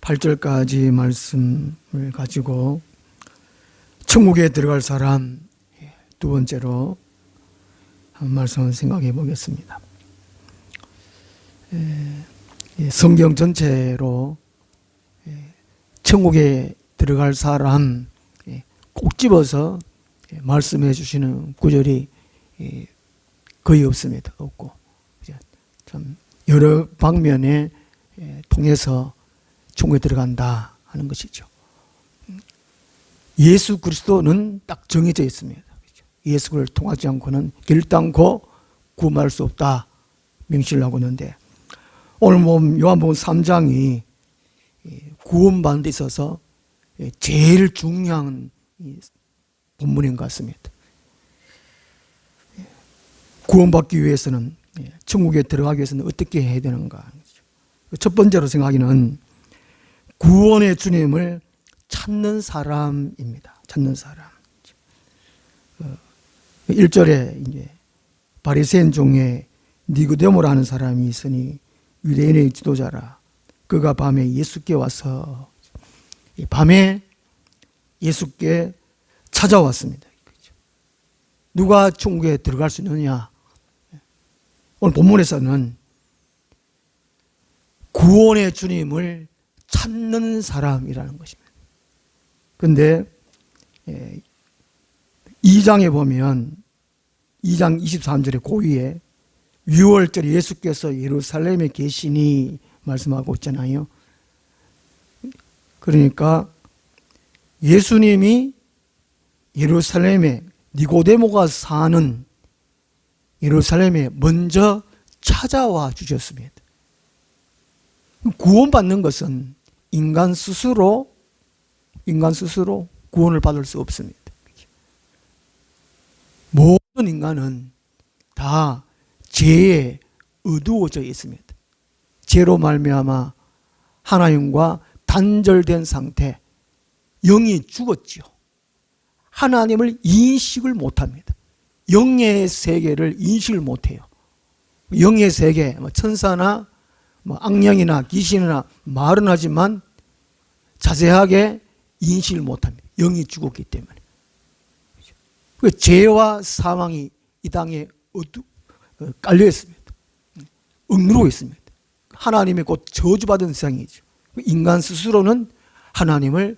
8절까지 말씀을 가지고 천국에 들어갈 사람 두 번째로 한 말씀을 생각해 보겠습니다. 성경 전체로 천국에 들어갈 사람 꼭 집어서 말씀해 주시는 구절이 거의 없습니다. 없고 참 여러 방면에 통해서 천국에 들어간다 하는 것이죠. 예수 그리스도는 딱 정해져 있습니다. 예수를 통하지 않고는 결단코 구원할 수 없다 명시를 하고 있는데, 오늘 요한복음 3장이 구원받는 데 있어서 제일 중요한 본문인 것 같습니다. 구원받기 위해서는, 천국에 들어가기 위해서는 어떻게 해야 되는가. 첫 번째로 생각하기는 구원의 주님을 찾는 사람입니다. 찾는 사람. 1절에 이제 바리새인 중에 니고데모라는 사람이 있으니 유대인의 지도자라. 그가 밤에 예수께 와서, 밤에 예수께 찾아왔습니다. 누가 천국에 들어갈 수 있느냐? 오늘 본문에서는 구원의 주님을 찾는 사람이라는 것입니다. 그런데 2장에 보면 2장 23절에 그 위에 6월절에 예수께서 예루살렘에 계시니 말씀하고 있잖아요. 그러니까 예수님이 예루살렘에, 니고데모가 사는 예루살렘에 먼저 찾아와 주셨습니다. 구원받는 것은 인간 스스로 구원을 받을 수 없습니다. 모든 인간은 다 죄에 어두워져 있습니다. 죄로 말미암아 하나님과 단절된 상태, 영이 죽었지요. 하나님을 인식을 못합니다. 영의 세계를 인식을 못해요. 영의 세계, 천사나 악령이나 귀신이나 말은 하지만 자세하게 인식을 못합니다. 영이 죽었기 때문에. 죄와 사망이 이 땅에 깔려 있습니다. 억누르고 있습니다. 하나님의 곧 저주받은 세상이죠. 인간 스스로는 하나님을,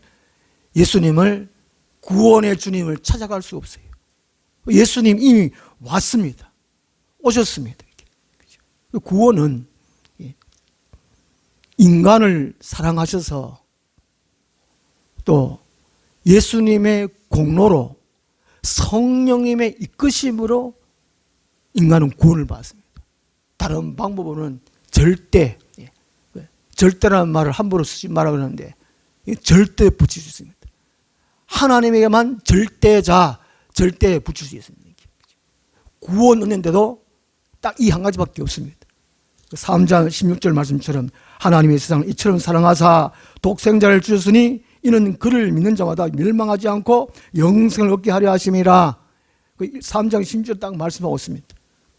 예수님을, 구원의 주님을 찾아갈 수 없어요. 예수님 이미 왔습니다. 오셨습니다. 구원은 인간을 사랑하셔서 또 예수님의 공로로 성령님의 이끄심으로 인간은 구원을 받습니다. 다른 방법으로는 절대라는 말을 함부로 쓰지 말라고 하는데 절대 붙일 수 있습니다. 하나님에게만 절대 붙일 수 있습니다. 구원 얻는데도 딱 이 한 가지밖에 없습니다. 3장 16절 말씀처럼 하나님의 세상을 이처럼 사랑하사 독생자를 주셨으니 이는 그를 믿는 자마다 멸망하지 않고 영생을 얻게 하려 하심이라. 3장 16절 딱 말씀하고 있습니다.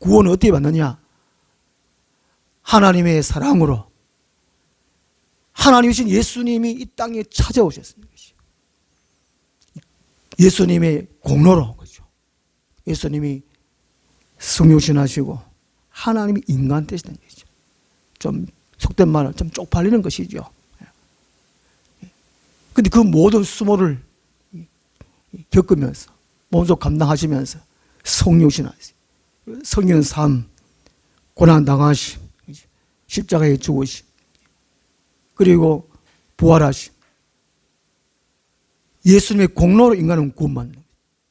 구원을 어떻게 받느냐? 하나님의 사랑으로 하나님이신 예수님이 이 땅에 찾아오셨습니다. 예수님의 공로로, 그렇죠? 예수님이 성육신하시고 하나님이 인간 되시는 것이죠. 좀 속된 말은 좀 쪽팔리는 것이죠. 근데 그 모든 수모를 겪으면서 몸소 감당하시면서 성육신하시고 성령 삶, 고난 당하심, 십자가에 죽으심, 그리고 부활하심, 예수님의 공로로 인간은 구원받는 거예요.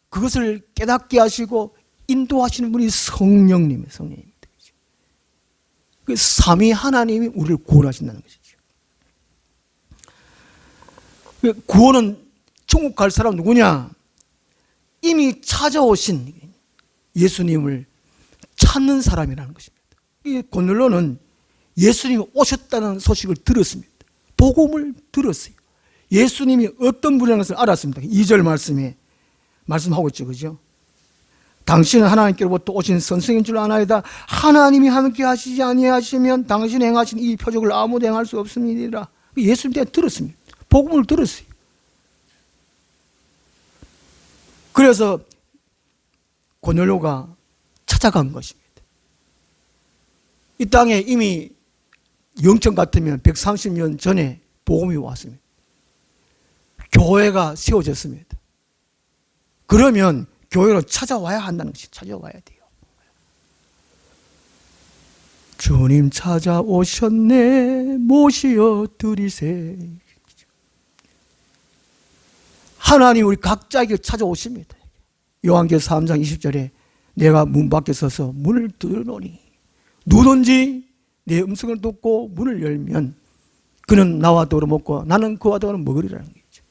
그것을 깨닫게 하시고 인도하시는 분이 성령님이에요. 성령입니다. 그 삼위 하나님이 우리를 구원하신다는 것이죠. 구원은 천국 갈 사람 누구냐? 이미 찾아오신 예수님을 찾는 사람이라는 것입니다. 이 고넬료는 예수님이 오셨다는 소식을 들었습니다. 복음을 들었어요. 예수님이 어떤 분이라는 것을 알았습니다. 2절 말씀에 말씀하고 있죠. 그죠? 당신은 하나님께로부터 오신 선생인 줄 아나이다. 하나님이 함께 하시지 아니하시면 당신이 행하신 이 표적을 아무도 행할 수 없습니다. 예수님 때문에 들었습니다. 복음을 들었어요. 그래서 고넬료가 찾아간 것입니다. 이 땅에 이미 영청 같으면 130년 전에 복음이 왔습니다. 교회가 세워졌습니다. 그러면 교회로 찾아와야 한다는 것이 찾아와야 돼요. 주님 찾아오셨네 모시어 드리세. 하나님 우리 각자에게 찾아오십니다. 요한계시록 3장 20절에 내가 문 밖에 서서 문을 두드리노니 누구든지 내 음성을 듣고 문을 열면 그는 나와 더불어 먹고 나는 그와 더불어 먹으리라는 거죠.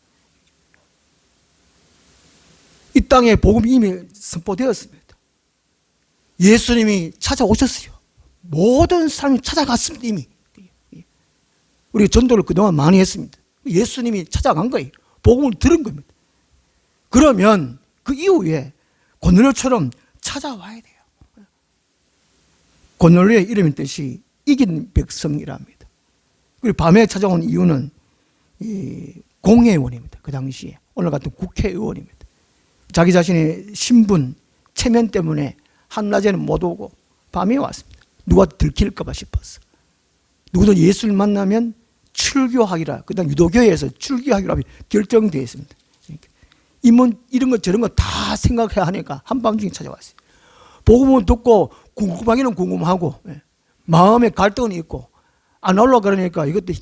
이 땅에 복음이 이미 선포되었습니다. 예수님이 찾아오셨어요. 모든 사람이 찾아갔습니다. 이미 우리 전도를 그동안 많이 했습니다. 예수님이 찾아간 거예요. 복음을 들은 겁니다. 그러면 그 이후에 고넬료처럼 찾아와야 돼요. 고넬료의 이름의 뜻이 이긴 백성이랍니다. 그리고 밤에 찾아온 이유는 공회의원입니다. 그 당시에 오늘 같은 국회의원입니다. 자기 자신의 신분, 체면 때문에 한낮에는 못 오고 밤에 왔습니다. 누가 들킬까 봐 싶었어. 누구든 예수를 만나면 출교하기라, 그 다음 유도교회에서 출교하기로 결정되어 있습니다. 이런 것 저런 거 다 생각해야 하니까 한밤중에 찾아왔어요. 복음을 듣고 궁금하기는 궁금하고 마음에 갈등은 있고 안 올라 그러니까 이것도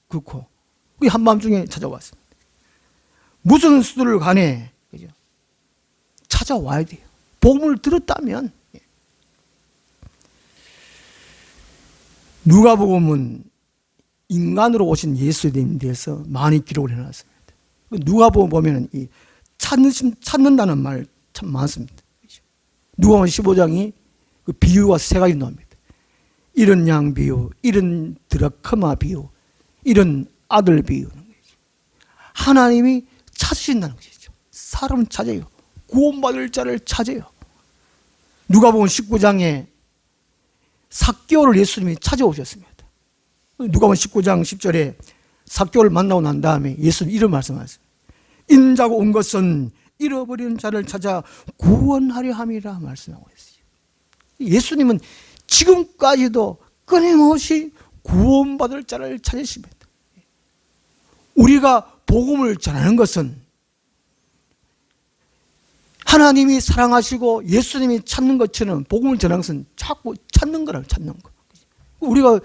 그렇고 한밤중에 찾아왔습니다. 무슨 수들을 간에 찾아와야 돼요. 복음을 들었다면. 누가복음은 인간으로 오신 예수님에 대해서 많이 기록을 해놨습니다. 누가복음 보면은 이 찾는다는 말 참 많습니다. 누가복음 15장이 그 비유가 세 가지 나옵니다. 이런 양 비유, 이런 드라크마 비유, 이런 아들 비유. 하나님이 찾으신다는 것이죠. 사람을 찾아요. 구원받을 자를 찾아요. 누가복음 19장에 삭개오를 예수님이 찾아오셨습니다. 누가복음 19장 10절에 삭개오를 만나고 난 다음에 예수님 이런 말씀하셨어요. 인자고 온 것은 잃어버린 자를 찾아 구원하려 함이라 말씀하고 있어요. 예수님은 지금까지도 끊임없이 구원받을 자를 찾으십니다. 우리가 복음을 전하는 것은 하나님이 사랑하시고 예수님이 찾는 것처럼 복음을 전하는 것은 자꾸 찾는 거라고 찾는 거. 우리가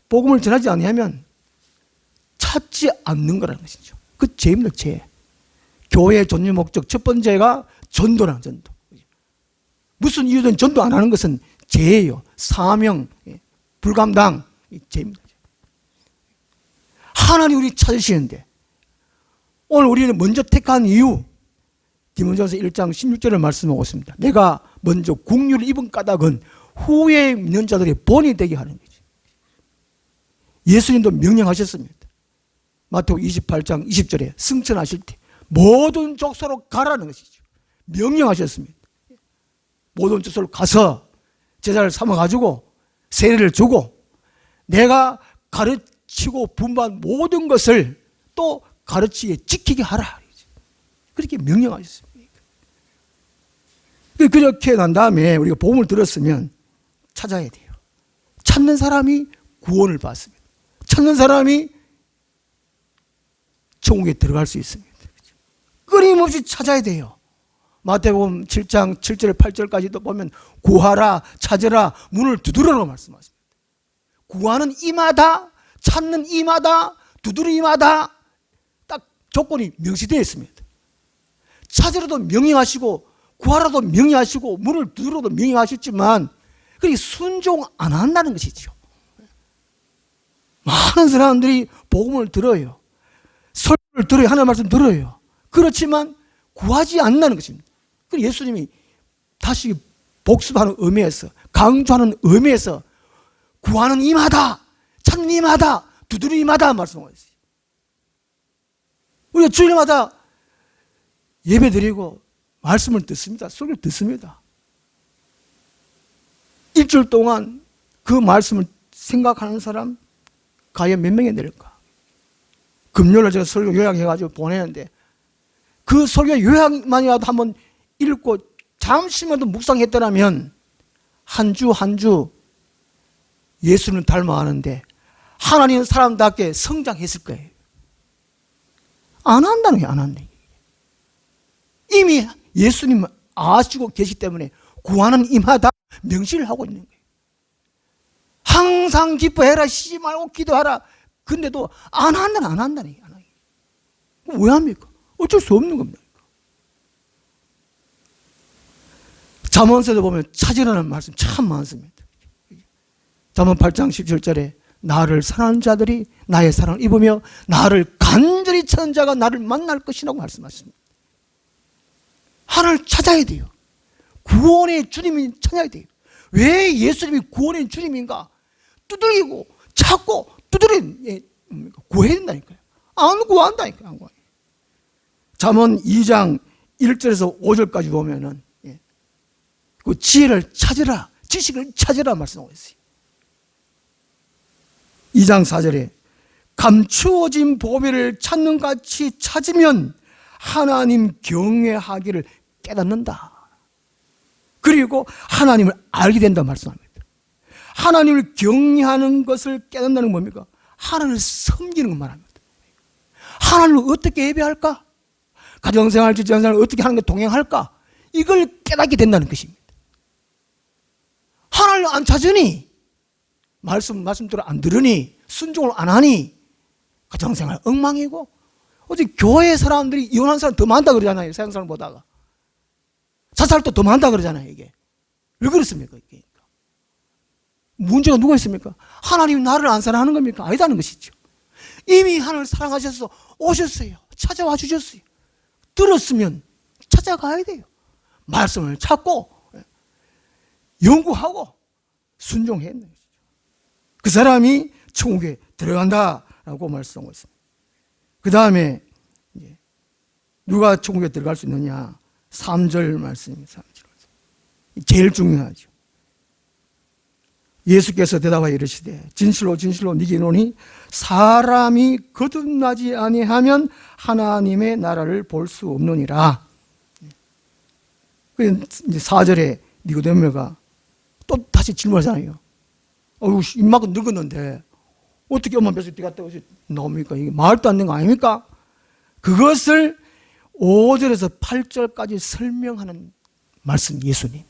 복음을 전하지 않으면 찾지 않는 거라는 것이죠. 그 죄입니다, 죄. 교회의 존재 목적 첫 번째가 전도라는 전도. 무슨 이유든 전도 안 하는 것은 죄예요. 사명, 불감당, 죄입니다. 하나님 우리 찾으시는데 오늘 우리는 먼저 택한 이유 디모데전서 1장 16절을 말씀하고 있습니다. 내가 먼저 국류를 입은 까닭은 후에 믿는 자들이 본이 되게 하는 거지. 예수님도 명령하셨습니다. 마태복음 28장 20절에 승천하실 때 모든 족속으로 가라는 것이죠. 명령하셨습니다. 모든 족속으로 가서 제자를 삼아가지고 세례를 주고 내가 가르치고 분부한 모든 것을 또 가르치게 지키게 하라. 그렇게 명령하셨습니다. 그렇게 난 다음에 우리가 복음을 들었으면 찾아야 돼요. 찾는 사람이 구원을 받습니다. 찾는 사람이 천국에 들어갈 수 있습니다. 끊임없이 찾아야 돼요. 마태복음 7장 7절 8절까지도 보면 구하라 찾으라 문을 두드려라고 말씀하십니다. 구하는 이마다 찾는 이마다 두드리는 이마다 딱 조건이 명시되어 있습니다. 찾으라도 명령하시고 구하라도 명령하시고 문을 두드려도 명령하셨지만 그게 순종 안 한다는 것이죠. 많은 사람들이 복음을 들어요. 설교를 들어요. 하나님 말씀 들어요. 그렇지만 구하지 않는다는 것입니다. 그래서 예수님이 다시 복습하는 의미에서 강조하는 의미에서 구하는 이마다 찾는 이마다 두드리는 이마다 말씀하고 있어요. 우리가 주일마다 예배 드리고 말씀을 듣습니다. 설교를 듣습니다. 일주일 동안 그 말씀을 생각하는 사람 과연 몇 명이 될까? 금요일에 제가 설교 요약해가지고 보내는데 그 설교 요약만이라도 한번 읽고 잠시만도 묵상했더라면 한 주 한 주 예수님을 닮아가는데 하나님 사람답게 성장했을 거예요. 안 한다는 게 안 한다는 게. 이미 예수님을 아시고 계시기 때문에 구하는 임하다 명시를 하고 있는 거예요. 항상 기뻐해라, 쉬지 말고 기도하라. 근데도 안 한다는 안 한다는 게. 왜 합니까? 어쩔 수 없는 겁니다. 잠언서도 보면 찾으라는 말씀 참 많습니다. 잠언 8장 17절에 나를 사랑하는 자들이 나의 사랑을 입으며 나를 간절히 찾는 자가 나를 만날 것이라고 말씀하십니다. 하나님을 찾아야 돼요. 구원의 주님이 찾아야 돼요. 왜 예수님이 구원의 주님인가? 두드리고 찾고 구해야 된다니까요. 안 구한다니까요. 안 구해요. 잠언 2장 1절에서 5절까지 보면은 그 지혜를 찾으라, 지식을 찾으라 말씀하고 있어요. 2장 4절에 감추어진 보배를 찾는 같이 찾으면 하나님 경외하기를 깨닫는다. 그리고 하나님을 알게 된다 말씀합니다. 하나님을 경외하는 것을 깨닫는다는 뭡니까? 하나님을 섬기는 것 말합니다. 하나님을 어떻게 예배할까? 가정생활, 직장생활 어떻게 하는 게 동행할까? 이걸 깨닫게 된다는 것입니다. 하나님을 안 찾으니, 말씀대로 안 들으니, 순종을 안 하니 가정생활 엉망이고, 어제 교회 사람들이 이혼한 사람 더 많다 그러잖아요. 세상 사람 보다가 자살도 더 많다 그러잖아요. 이게 왜 그렇습니까? 이게 문제가 누가 있습니까? 하나님이 나를 안 사랑하는 겁니까? 아니다는 것이죠. 이미 하나님을 사랑하셔서 오셨어요. 찾아와 주셨어요. 들었으면 찾아가야 돼요. 말씀을 찾고 연구하고 순종해야 되는 것이죠. 그 사람이 천국에 들어간다라고 말씀하고 있습니다. 그 다음에 누가 천국에 들어갈 수 있느냐? 3절 말씀입니다. 3절. 제일 중요하죠. 예수께서 대답하여 이르시되 진실로 진실로 네게 이르노니 사람이 거듭나지 아니하면 하나님의 나라를 볼 수 없느니라. 이제 4절에 니고데모가 또 다시 질문하잖아요. 이만큼 늙었는데 어떻게 엄마 뱃속에 뛰갔다 나옵니까? 이게 말도 안 되는 거 아닙니까? 그것을 5절에서 8절까지 설명하는 말씀 예수님.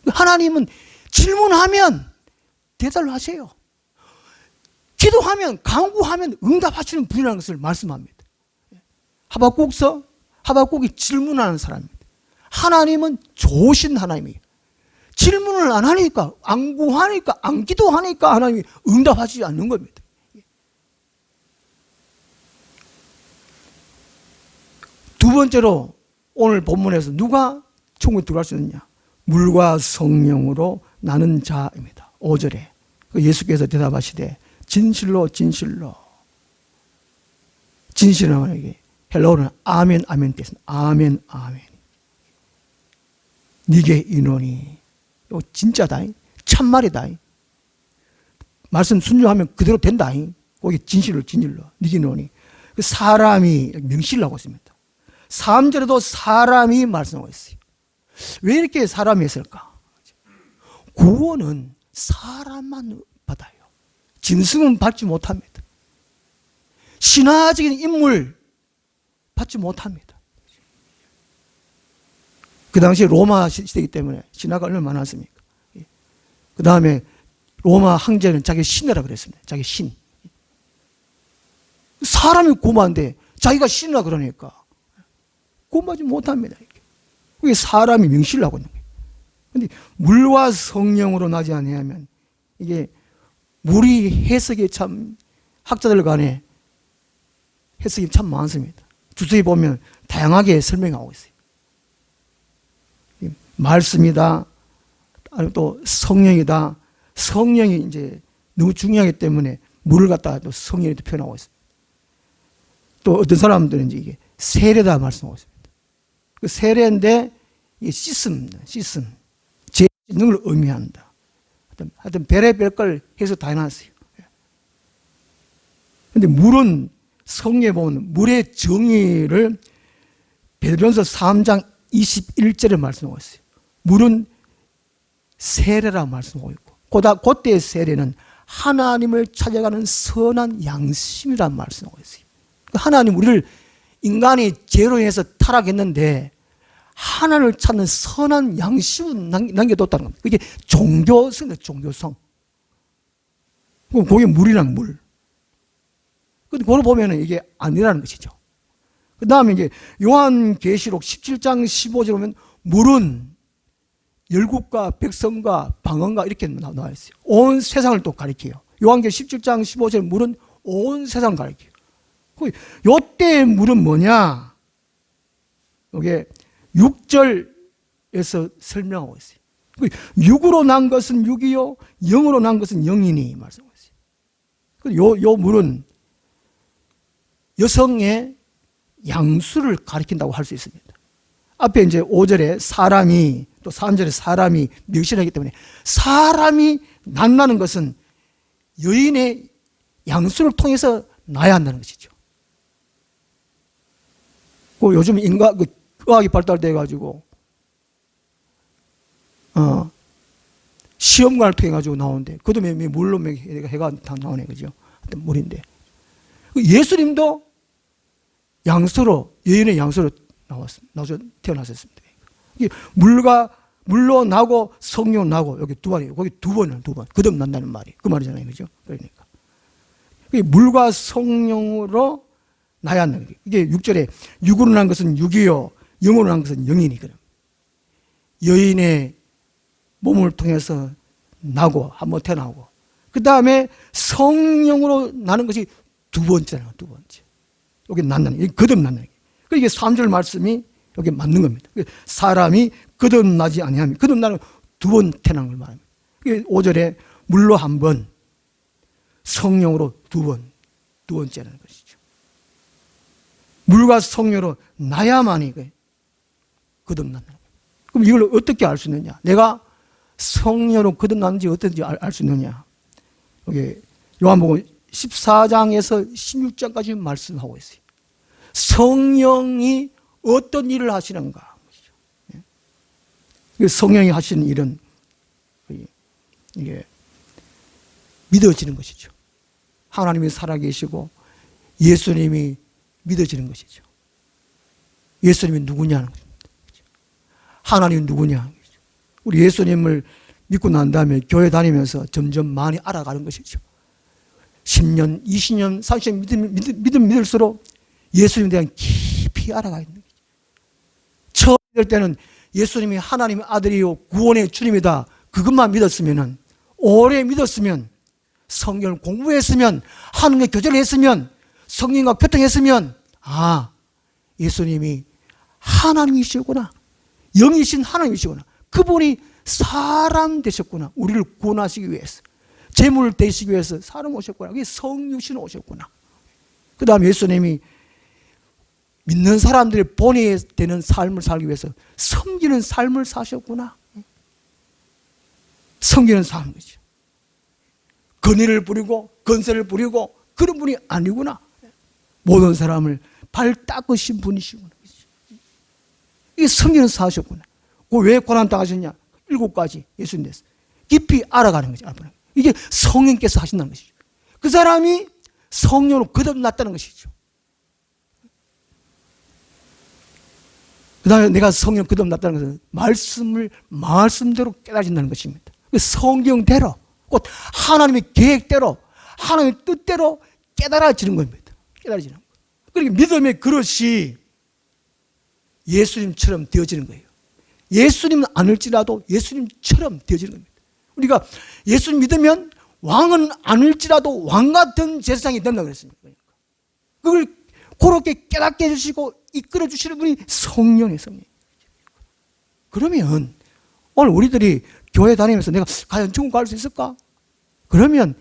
하나님은 질문하면 대답을 하세요. 기도하면, 간구하면 응답하시는 분이라는 것을 말씀합니다. 하박국서, 하박국이 질문하는 사람입니다. 하나님은 좋으신 하나님이에요. 질문을 안 하니까, 안 구하니까, 안 기도하니까 하나님이 응답하지 않는 겁니다. 두 번째로 오늘 본문에서 누가 천국에 들어갈 수 있느냐? 물과 성령으로 나는 자입니다. 5절에 예수께서 대답하시되 진실로 진실로, 진실은 이게 헬라어로는 아멘 아멘 뜻입니다. 아멘 아멘. 네게 이노니, 이거 진짜다, 참말이다. 말씀 순종하면 그대로 된다. 거기 진실로 진실로 네게 이노니. 사람이 명시를 하고 있습니다. 3절에도 사람이 말씀하고 있어요. 왜 이렇게 사람이 했을까? 구원은 사람만 받아요. 짐승은 받지 못합니다. 신화적인 인물 받지 못합니다. 그 당시 로마 시대이기 때문에 신화가 얼마나 많았습니까? 그 다음에 로마 황제는 자기 신이라 그랬습니다. 자기 신. 사람이 구원받는데 자기가 신이라 그러니까 구원받지 못합니다. 그게 사람이 명시를 하고 있는 거예요. 그런데 물과 성령으로 나지 아니하면, 이게 물이 해석이 참 학자들 간에 해석이 참 많습니다. 주석에 보면 다양하게 설명하고 있어요. 말씀이다, 아니면 또 성령이다. 성령이 이제 너무 중요하기 때문에 물을 갖다가 또 성령이라고 표현하고 있습니다. 또 어떤 사람들은 이제 이게 세례다 말씀하고 있습니다. 그 세례인데 이게 씻음, 죄 씻는 걸 의미한다. 하여튼 별의별 걸 해서 다 해놨어요. 그런데 물은 성경에 보면 물의 정의를 베드로전서 3장 21절에 말씀하고 있어요. 물은 세례라고 말씀하고 있고, 그때의 세례는 하나님을 찾아가는 선한 양심이라는 말씀하고 있어요. 하나님, 우리를 인간이 죄로 인해서 타락했는데 하나님을 찾는 선한 양심을 남겨뒀다는 겁니다. 이게 종교성이에요, 종교성. 그게 물이란 물. 근데 그걸 보면은 이게 아니라는 것이죠. 그 다음에 이제 요한계시록 17장 15절 보면 물은 열국과 백성과 방언과 이렇게 나와 있어요. 온 세상을 또 가리켜요. 요한계시록 17장 15절 물은 온 세상을 가리켜요. 요때의 물은 뭐냐? 이게 6절에서 설명하고 있어요. 육으로 난 것은 육이요, 영으로 난 것은 영이니 말씀하고 있어요. 요 물은 여성의 양수를 가리킨다고 할 수 있습니다. 앞에 이제 5절에 사람이, 또 3절에 사람이 멸시하기 때문에 사람이 낳는 것은 여인의 양수를 통해서 낳아야 한다는 것이죠. 요즘 의학이 발달돼 가지고 시험관을 통해 가지고 나오는데 그것도 물로 해가 다 나오네, 그죠? 하여튼 물인데 예수님도 양수로, 여인의 양수로 태어나셨습니다. 물로 나고 성령 나고, 여기 두 번이에요. 거기 두 번이에요, 두 번. 거듭난다는 말이 그 말이잖아요, 그죠? 그러니까 물과 성령으로 나야 한다는 거예요. 이게 6절에 육으로 난 것은 육이요, 영으로 난 것은 영이니거든. 여인의 몸을 통해서 나고 한번 태어나고, 그 다음에 성령으로 나는 것이 두 번째잖아요, 두 번째. 여기 난다는 게, 거듭난다는 게. 이게 3절 말씀이 여기 맞는 겁니다. 사람이 거듭나지 아니하면, 거듭나는 두 번 태어나는 걸 말합니다. 5절에 물로 한 번, 성령으로 두 번, 두 번째라는 것이죠. 물과 성령으로 나야만이 거듭난다는 거예요. 그럼 이걸 어떻게 알 수 있느냐? 내가 성령으로 거듭났는지 어떤지 알 수 있느냐? 여기 요한복음 14장에서 16장까지 말씀하고 있어요. 성령이 어떤 일을 하시는가? 성령이 하시는 일은 이게 믿어지는 것이죠. 하나님이 살아계시고 예수님이 믿어지는 것이죠. 예수님이 누구냐는 거죠. 하나님이 누구냐. 우리 예수님을 믿고 난 다음에 교회 다니면서 점점 많이 알아가는 것이죠. 10년, 20년, 30년 믿을수록 예수님에 대한 깊이 알아가는 거죠. 처음 믿을 때는 예수님이 하나님의 아들이요 구원의 주님이다, 그것만 믿었으면, 오래 믿었으면, 성경을 공부했으면, 하나님과 교제를 했으면, 성령과 교통했으면, 예수님이 하나님이시구나, 영이신 하나님이시구나, 그분이 사람 되셨구나, 우리를 구원하시기 위해서, 재물 되시기 위해서 사람 오셨구나, 그게 성육신 오셨구나. 그 다음에 예수님이 믿는 사람들이 본이 되는 삶을 살기 위해서 섬기는 삶을 사셨구나. 섬기는 삶이죠. 권위를 부리고 건세를 부리고 그런 분이 아니구나. 모든 사람을 발 닦으신 분이시구나. 이게 섬기는 사셨구나. 왜 고난 당하셨냐? 7가지 예수님 됐어. 깊이 알아가는 거죠. 이게 성령께서 하신다는 것이죠. 그 사람이 성령으로 거듭났다는 것이죠. 그 다음에 내가 성령 거듭났다는 것은 말씀대로 깨달아진다는 것입니다. 성경대로, 곧 하나님의 계획대로, 하나님의 뜻대로 깨달아지는 겁니다. 깨달아지는 거. 그러니까 믿음의 그릇이 예수님처럼 되어지는 거예요. 예수님은 아닐지라도 예수님처럼 되어지는 겁니다. 우리가 예수님 믿으면 왕은 아닐지라도 왕 같은 제사장이 된다고 그랬습니다. 그걸 그렇게 깨닫게 해주시고 이끌어 주시는 분이 성령이에요, 성령. 그러면 오늘 우리들이 교회 다니면서 내가 과연 천국 갈 수 있을까? 그러면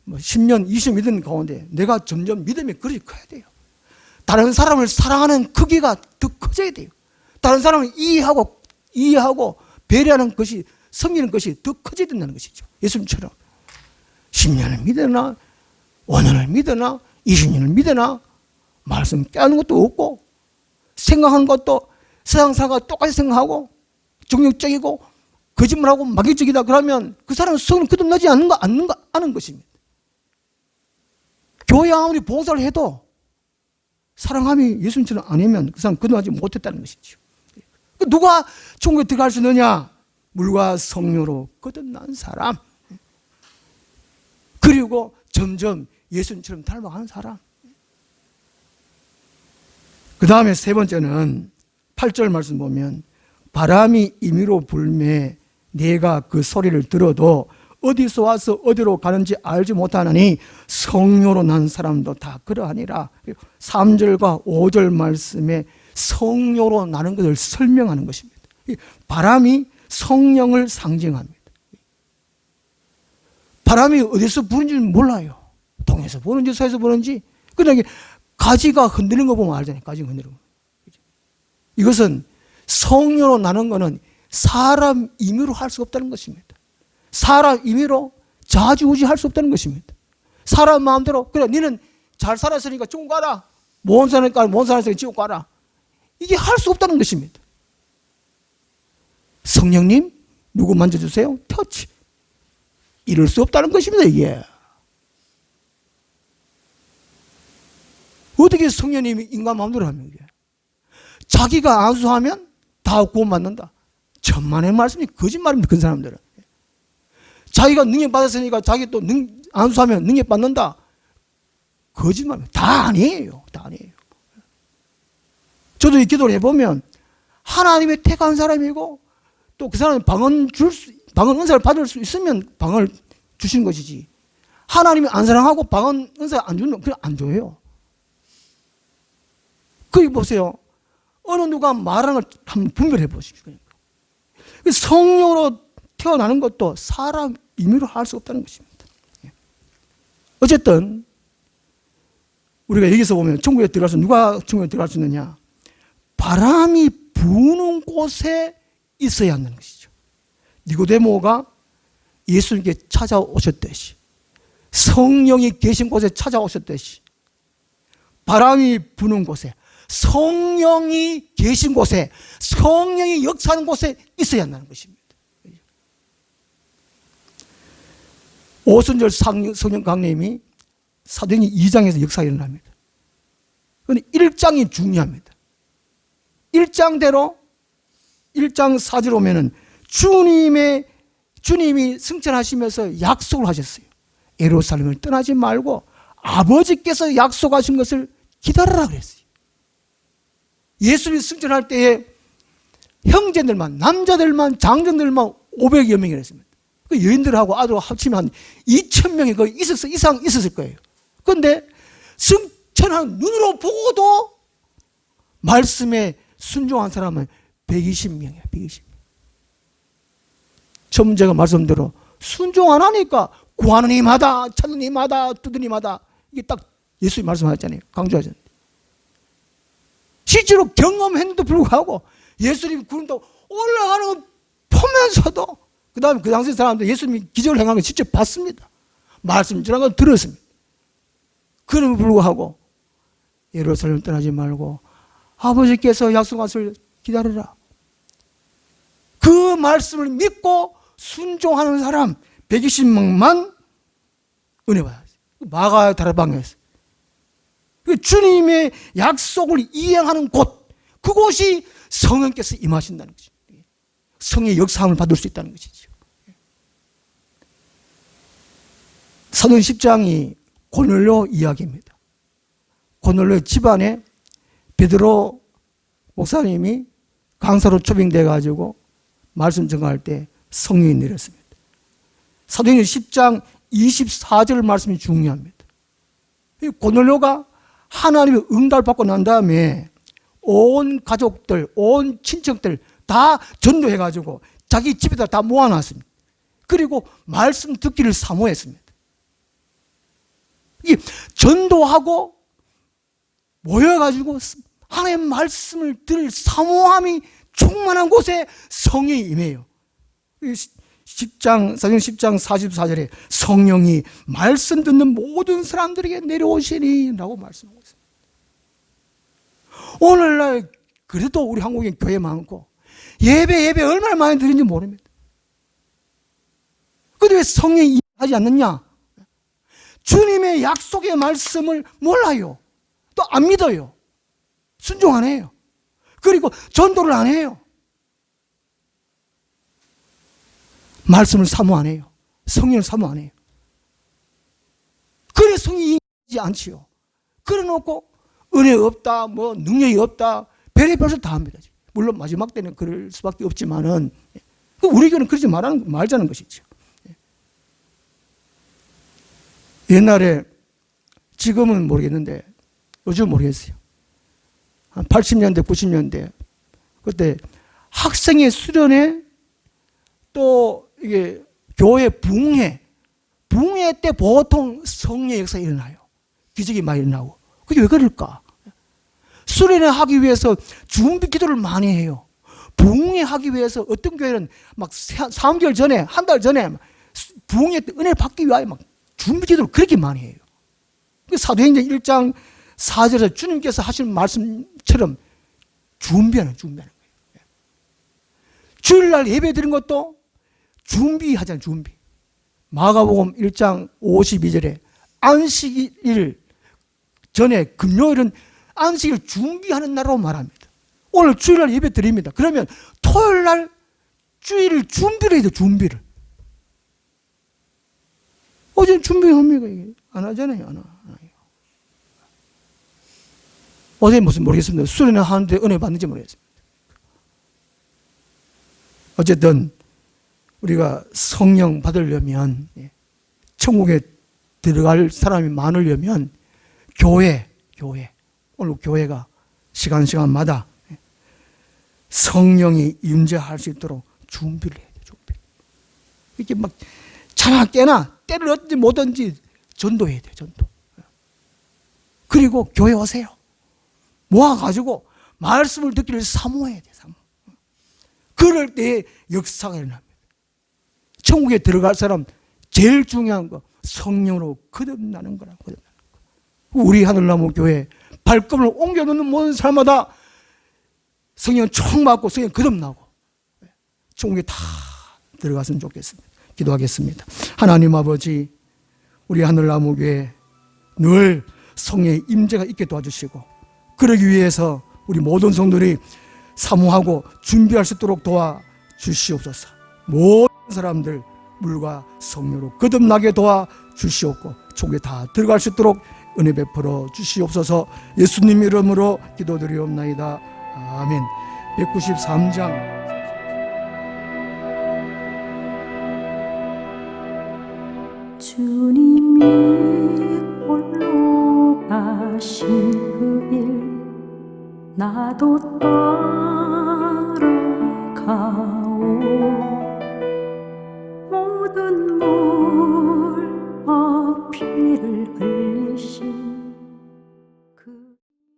10년, 20년 믿는 가운데 내가 점점 믿음의 그릇이 커야 돼요. 다른 사람을 사랑하는 크기가 더 커져야 돼요. 다른 사람을 이해하고 배려하는 것이, 섬기는 것이 더 커져야 된다는 것이죠. 예수님처럼 10년을 믿으나 5년을 믿으나 20년을 믿으나 말씀 깨닫는 것도 없고 생각하는 것도 세상 사람과 똑같이 생각하고 정욕적이고 거짓말하고 마귀적이다 그러면 그 사람은 성령 거듭나지 않는 것입니다. 교회 아무리 봉사를 해도 사랑함이 예수님처럼 아니면 그 사람 거듭나지 못했다는 것이죠. 누가 천국에 들어갈 수 있느냐? 물과 성령으로 거듭난 사람, 그리고 점점 예수님처럼 닮아가는 사람. 그 다음에 세 번째는 8절 말씀 보면 바람이 임의로 불매 내가 그 소리를 들어도 어디서 와서 어디로 가는지 알지 못하느니 성령으로 난 사람도 다 그러하니라. 3절과 5절 말씀에 성령으로 나는 것을 설명하는 것입니다. 바람이 성령을 상징합니다. 바람이 어디서 부는지는 몰라요. 동에서 부는지 서에서 부는지. 그냥 가지가 흔드는 거 보면 알잖아요. 가지가 흔드는 거. 이것은 성령으로 나는 것은 사람 임의로 할 수 없다는 것입니다. 사람 임의로 좌지우지할 수 없다는 것입니다. 사람 마음대로 그래 너는 잘 살았으니까 지옥 가라. 못 살았으니까 지옥 가라. 이게 할 수 없다는 것입니다. 성령님 누구 만져주세요. 터치. 이럴 수 없다는 것입니다. 이게. 어떻게 성령님이 인간 마음대로 하면 이게. 자기가 안수하면 다 구원받는다. 천만의 말씀이 거짓말입니다. 그 사람들은. 자기가 능력 받았으니까 자기 또 안수하면 능력 받는다. 거짓말입니다. 다 아니에요. 다 아니에요. 저도 이 기도를 해보면 하나님의 택한 사람이고 또 그 사람이 방언 은사를 받을 수 있으면 방언을 주시는 것이지. 하나님이 안 사랑하고 방언 은사 안 주면 그냥 안 줘요. 거기 보세요. 어느 누가 말하는 걸 한번 분별해 보십시오. 성령으로 태어나는 것도 사람 임의로 할 수 없다는 것입니다. 어쨌든 우리가 여기서 보면 천국에 들어가서 누가 천국에 들어갈 수 있느냐? 바람이 부는 곳에 있어야 한다는 것이죠. 니고데모가 예수님께 찾아오셨듯이 성령이 계신 곳에 찾아오셨듯이 바람이 부는 곳에 성령이 계신 곳에 성령이 역사하는 곳에 있어야 한다는 것입니다. 오순절 성령 강림이 사도행전 2장에서 역사가 일어납니다. 그런데 1장이 중요합니다. 1장대로 1장 4절 오면은 주님이 승천하시면서 약속을 하셨어요. 예루살렘을 떠나지 말고 아버지께서 약속하신 것을 기다리라 그랬어요. 예수님이 승천할 때에 형제들만, 남자들만, 장정들만 500여 명이라 했습니다. 그 여인들하고 아들 합치면 한 2,000명이 거의 이상 있었을 거예요. 그런데 승천한 눈으로 보고도 말씀에 순종한 사람은 120명이에요. 120명. 처음 제가 말씀대로 순종 안 하니까 구하는 이마다 찾는 이마다 두드는 이마다 이게 딱 예수님 말씀하셨잖아요. 강조하셨는데 실제로 경험했는데도 불구하고 예수님이 구른다고 올라가는 걸 보면서도 그 다음에 그 당시 사람들 예수님이 기적을 행하는 걸 직접 봤습니다. 말씀 전한 걸 들었습니다. 그럼에도 불구하고 예루살렘 떠나지 말고 아버지께서 약속하실 기다려라. 그 말씀을 믿고 순종하는 사람 120명만 은혜 받았어요. 마가 다락방에서 주님의 약속을 이행하는 곳, 그곳이 성령께서 임하신다는 거죠. 성의 역사함을 받을 수 있다는 것이죠. 사도행 10장이 고넬료 이야기입니다. 고넬료 집안에 베드로 목사님이 강사로 초빙돼 가지고 말씀 전할 때 성령이 내렸습니다. 사도행전 10장 24절 말씀이 중요합니다. 고넬료가 하나님의 응답을 받고 난 다음에 온 가족들, 온 친척들 다 전도해 가지고 자기 집에다 다 모아놨습니다. 그리고 말씀 듣기를 사모했습니다. 이 전도하고 모여가지고 하나님의 말씀을 들을 사모함이 충만한 곳에 성령이 임해요. 사도행 10장 44절에 성령이 말씀 듣는 모든 사람들에게 내려오시니 라고 말씀하고 있습니다. 오늘날 그래도 우리 한국엔 교회 많고 예배 얼마나 많이 드리는지 모릅니다. 근데 왜 성령이 임하지 않느냐? 주님의 약속의 말씀을 몰라요. 또 안 믿어요. 순종 안 해요. 그리고 전도를 안 해요. 말씀을 사모 안 해요. 성령을 사모 안 해요. 그래 성령이 임하지 않지요. 그래 놓고 은혜 없다, 뭐 능력이 없다, 별의별 소리 다 합니다. 물론 마지막 때는 그럴 수밖에 없지만은 우리 교회는 그러지 말자는 것이죠. 옛날에, 지금은 모르겠는데 요즘 모르겠어요. 한 80년대 90년대 그때 학생의 수련회, 또 이게 교회 부흥회 때 보통 성령의 역사가 일어나요. 기적이 많이 일어나고. 그게 왜 그럴까? 수련회 하기 위해서 준비 기도를 많이 해요. 부흥회 하기 위해서 어떤 교회는 막 3개월 전에, 한 달 전에 부흥회 때 은혜 받기 위하여 막 준비 기도를 그렇게 많이 해요. 사도행전 1장 4절에서 주님께서 하신 말씀처럼 준비하는 거예요. 주일날 예배 드린 것도 준비하잖아요. 준비. 마가복음 1장 52절에 안식일 전에 금요일은 안식일 준비하는 날로 말합니다. 오늘 주일날 예배 드립니다. 그러면 토요일날 주일을 준비를 해야 돼요. 준비를. 어제 준비합니까? 이게 안 하잖아요. 안 해요. 어제 무슨 모르겠습니다. 수련회 하는데 은혜 받는지 모르겠습니다. 어쨌든 우리가 성령 받으려면, 천국에 들어갈 사람이 많으려면 교회 오늘 교회가 시간마다 성령이 임재할 수 있도록 준비를 해야 돼요. 준비. 이렇게 막 자나 깨나 때를 얻든지 못든지 전도해야 돼요. 전도. 그리고 교회 오세요. 모아가지고 말씀을 듣기를 사모해야 돼요. 사모. 그럴 때 역사가 일어납니다. 천국에 들어갈 사람 제일 중요한 거 성령으로 거듭나는 거라고. 우리 하늘나무 교회 발걸음을 옮겨놓는 모든 사람마다 성령 총 맞고 성령 거듭나고 천국에 다 들어갔으면 좋겠습니다. 기도하겠습니다. 하나님 아버지, 우리 하늘나무 교회 늘 성령의 임재가 있게 도와주시고, 그러기 위해서 우리 모든 성도들이 사모하고 준비할 수 있도록 도와주시옵소서. 모든 사람들 물과 성령으로 거듭나게 도와주시옵고 천국에 다 들어갈 수 있도록 은혜 베풀어 주시옵소서. 예수님 이름으로 기도드리옵나이다. 아멘. 193장 주님이 홀로 가신 그 길 나도 따라가오. 모든 물 피를 흘리신